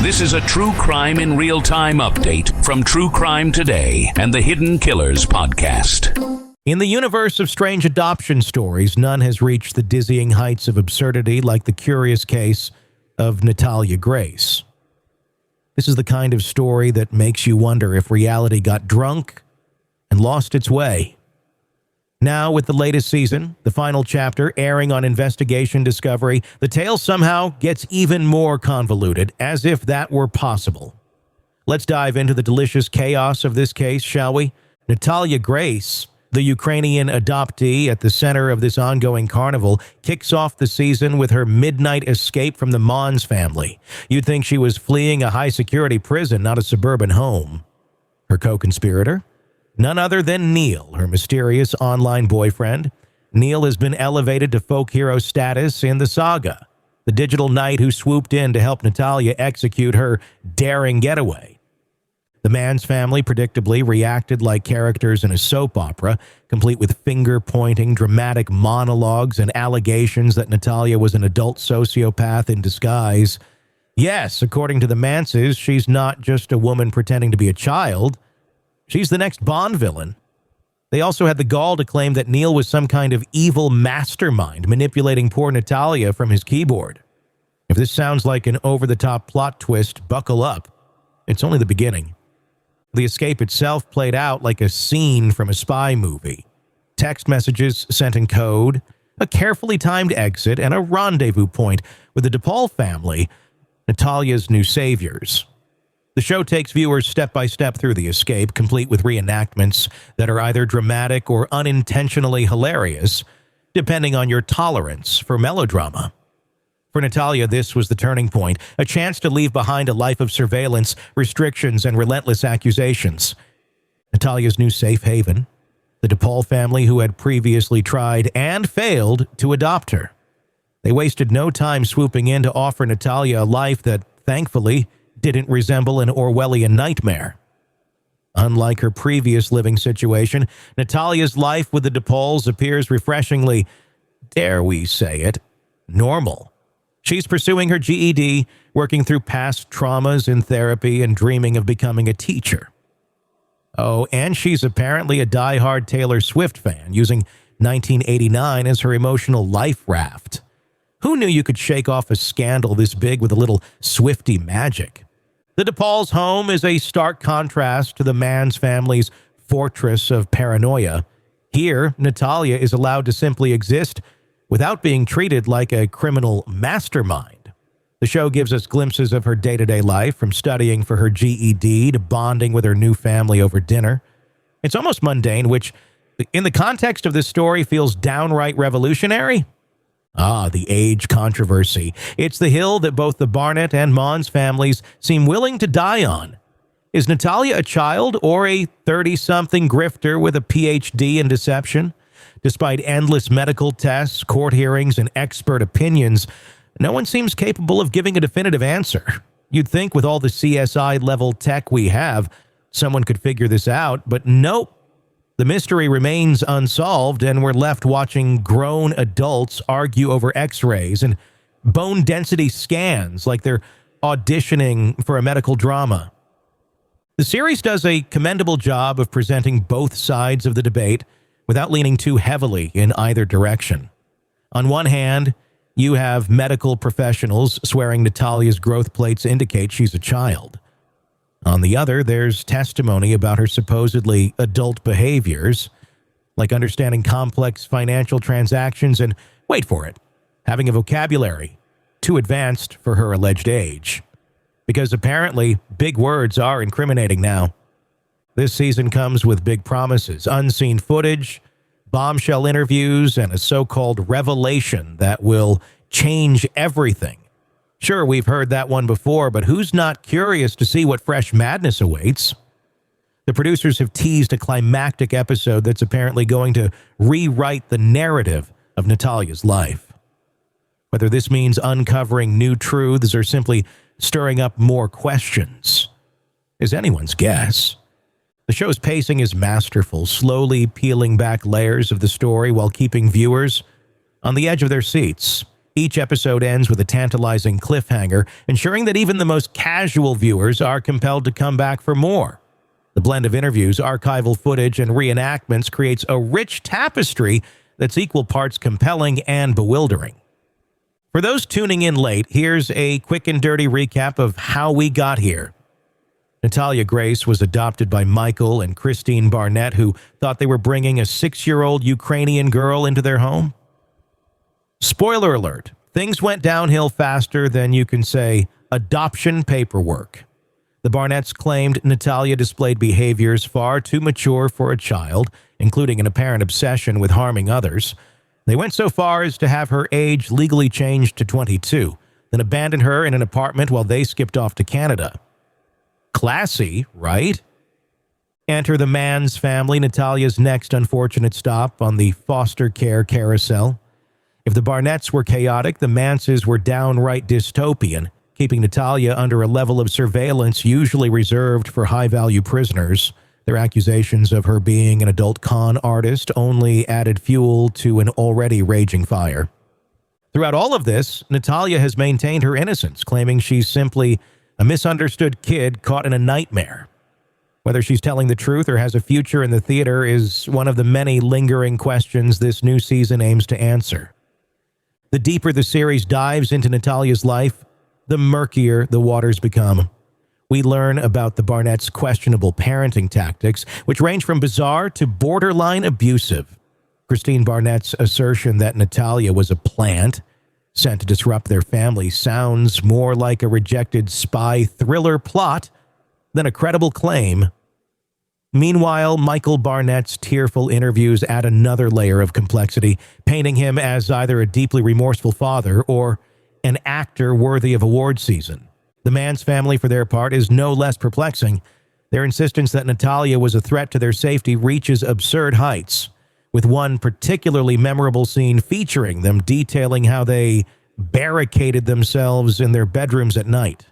This is a True Crime in Real Time update from True Crime Today and the Hidden Killers podcast. In the universe of strange adoption stories, none has reached the dizzying heights of absurdity like the curious case of Natalia Grace. This is the kind of story that makes you wonder if reality got drunk and lost its way. Now, with the latest season, the final chapter airing on Investigation Discovery, the tale somehow gets even more convoluted, as if that were possible. Let's dive into the delicious chaos of this case, shall we? Natalia Grace, the Ukrainian adoptee at the center of this ongoing carnival, kicks off the season with her midnight escape from the Mons family. You'd think she was fleeing a high-security prison, not a suburban home. Her co-conspirator? None other than Neil, her mysterious online boyfriend. Neil has been elevated to folk hero status in the saga, the digital knight who swooped in to help Natalia execute her daring getaway. The man's family predictably reacted like characters in a soap opera, complete with finger-pointing, dramatic monologues and allegations that Natalia was an adult sociopath in disguise. Yes, according to the Manses, she's not just a woman pretending to be a child. She's the next Bond villain. They also had the gall to claim that Neil was some kind of evil mastermind manipulating poor Natalia from his keyboard. If this sounds like an over-the-top plot twist, buckle up. It's only the beginning. The escape itself played out like a scene from a spy movie. Text messages sent in code, a carefully timed exit, and a rendezvous point with the DePaul family, Natalia's new saviors. The show takes viewers step by step through the escape, complete with reenactments that are either dramatic or unintentionally hilarious, depending on your tolerance for melodrama. For Natalia, this was the turning point, a chance to leave behind a life of surveillance, restrictions, and relentless accusations. Natalia's new safe haven, the DePaul family who had previously tried and failed to adopt her. They wasted no time swooping in to offer Natalia a life that, thankfully, didn't resemble an Orwellian nightmare. Unlike her previous living situation, Natalia's life with the DePauls appears refreshingly, dare we say it, normal. She's pursuing her GED, working through past traumas in therapy, and dreaming of becoming a teacher. Oh, and she's apparently a die-hard Taylor Swift fan, using 1989 as her emotional life raft. Who knew you could shake off a scandal this big with a little Swiftie magic? The DePaul's home is a stark contrast to the Mans family's fortress of paranoia. Here, Natalia is allowed to simply exist without being treated like a criminal mastermind. The show gives us glimpses of her day-to-day life, from studying for her GED to bonding with her new family over dinner. It's almost mundane, which, in the context of this story, feels downright revolutionary. Ah, the age controversy. It's the hill that both the Barnett and Mons families seem willing to die on. Is Natalia a child or a 30-something grifter with a PhD in deception? Despite endless medical tests, court hearings, and expert opinions, no one seems capable of giving a definitive answer. You'd think with all the CSI-level tech we have, someone could figure this out, but nope. The mystery remains unsolved, and we're left watching grown adults argue over x-rays and bone density scans like they're auditioning for a medical drama. The series does a commendable job of presenting both sides of the debate without leaning too heavily in either direction. On one hand, you have medical professionals swearing Natalia's growth plates indicate she's a child. On the other, there's testimony about her supposedly adult behaviors, like understanding complex financial transactions and, wait for it, having a vocabulary too advanced for her alleged age. Because apparently, big words are incriminating now. This season comes with big promises, unseen footage, bombshell interviews, and a so-called revelation that will change everything. Sure, we've heard that one before, but who's not curious to see what fresh madness awaits? The producers have teased a climactic episode that's apparently going to rewrite the narrative of Natalia's life. Whether this means uncovering new truths or simply stirring up more questions is anyone's guess. The show's pacing is masterful, slowly peeling back layers of the story while keeping viewers on the edge of their seats. Each episode ends with a tantalizing cliffhanger, ensuring that even the most casual viewers are compelled to come back for more. The blend of interviews, archival footage, and reenactments creates a rich tapestry that's equal parts compelling and bewildering. For those tuning in late, here's a quick and dirty recap of how we got here. Natalia Grace was adopted by Michael and Christine Barnett, who thought they were bringing a 6-year-old Ukrainian girl into their home. Spoiler alert, things went downhill faster than you can say adoption paperwork. The Barnetts claimed Natalia displayed behaviors far too mature for a child, including an apparent obsession with harming others. They went so far as to have her age legally changed to 22, then abandoned her in an apartment while they skipped off to Canada. Classy, right? Enter the Mann's family, Natalia's next unfortunate stop on the foster care carousel. If the Barnetts were chaotic, the Manses were downright dystopian, keeping Natalia under a level of surveillance usually reserved for high-value prisoners. Their accusations of her being an adult con artist only added fuel to an already raging fire. Throughout all of this, Natalia has maintained her innocence, claiming she's simply a misunderstood kid caught in a nightmare. Whether she's telling the truth or has a future in the theater is one of the many lingering questions this new season aims to answer. The deeper the series dives into Natalia's life, the murkier the waters become. We learn about the Barnetts' questionable parenting tactics, which range from bizarre to borderline abusive. Christine Barnett's assertion that Natalia was a plant sent to disrupt their family sounds more like a rejected spy thriller plot than a credible claim. Meanwhile, Michael Barnett's tearful interviews add another layer of complexity, painting him as either a deeply remorseful father or an actor worthy of award season. The Mann's family, for their part, is no less perplexing. Their insistence that Natalia was a threat to their safety reaches absurd heights, with one particularly memorable scene featuring them detailing how they barricaded themselves in their bedrooms at night.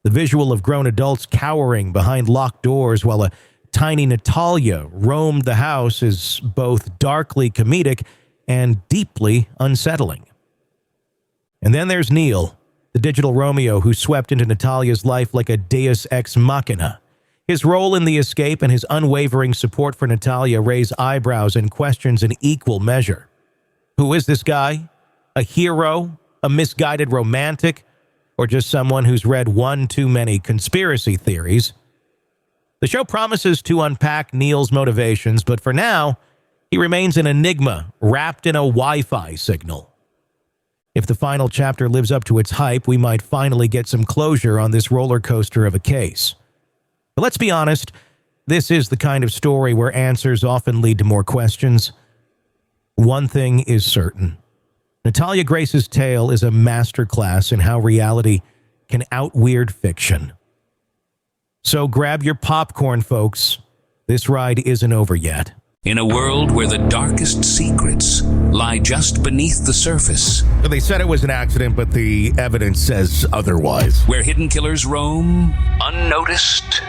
The visual of grown adults cowering behind locked doors while a tiny Natalia roamed the house is both darkly comedic and deeply unsettling. And then there's Neil, the digital Romeo who swept into Natalia's life like a deus ex machina. His role in the escape and his unwavering support for Natalia raise eyebrows and questions in equal measure. Who is this guy? A hero? A misguided romantic? Or just someone who's read one too many conspiracy theories? The show promises to unpack Neil's motivations, but for now, he remains an enigma wrapped in a Wi-Fi signal. If the final chapter lives up to its hype, we might finally get some closure on this roller coaster of a case. But let's be honest, this is the kind of story where answers often lead to more questions. One thing is certain. Natalia Grace's tale is a masterclass in how reality can out-weird fiction. So grab your popcorn, folks. This ride isn't over yet. In a world where the darkest secrets lie just beneath the surface. They said it was an accident, but the evidence says otherwise. Where hidden killers roam, unnoticed,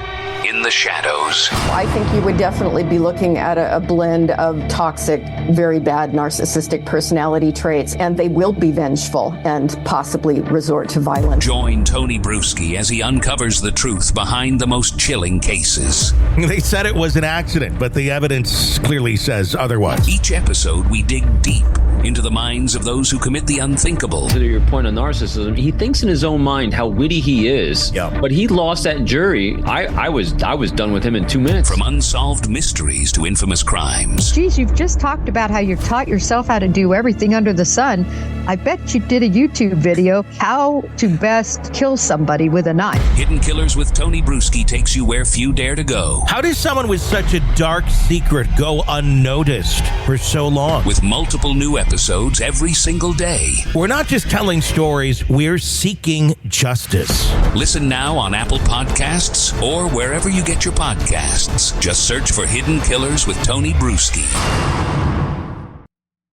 in the shadows. I think you would definitely be looking at a blend of toxic, very bad narcissistic personality traits, and they will be vengeful and possibly resort to violence. Join Tony Bruschi as he uncovers the truth behind the most chilling cases. They said it was an accident, but the evidence clearly says otherwise. Each episode, we dig deep into the minds of those who commit the unthinkable. To your point on narcissism, he thinks in his own mind how witty he is. Yeah. But he lost that jury. I was done with him in 2 minutes. From unsolved mysteries to infamous crimes. Geez, you've just talked about how you taught yourself how to do everything under the sun. I bet you did a YouTube video, how to best kill somebody with a knife. Hidden Killers with Tony Bruschi takes you where few dare to go. How does someone with such a dark secret go unnoticed for so long? With multiple new episodes every single day. We're not just telling stories, we're seeking justice. Listen now on Apple Podcasts or wherever you get your podcasts. Just search for Hidden Killers with Tony Bruschi.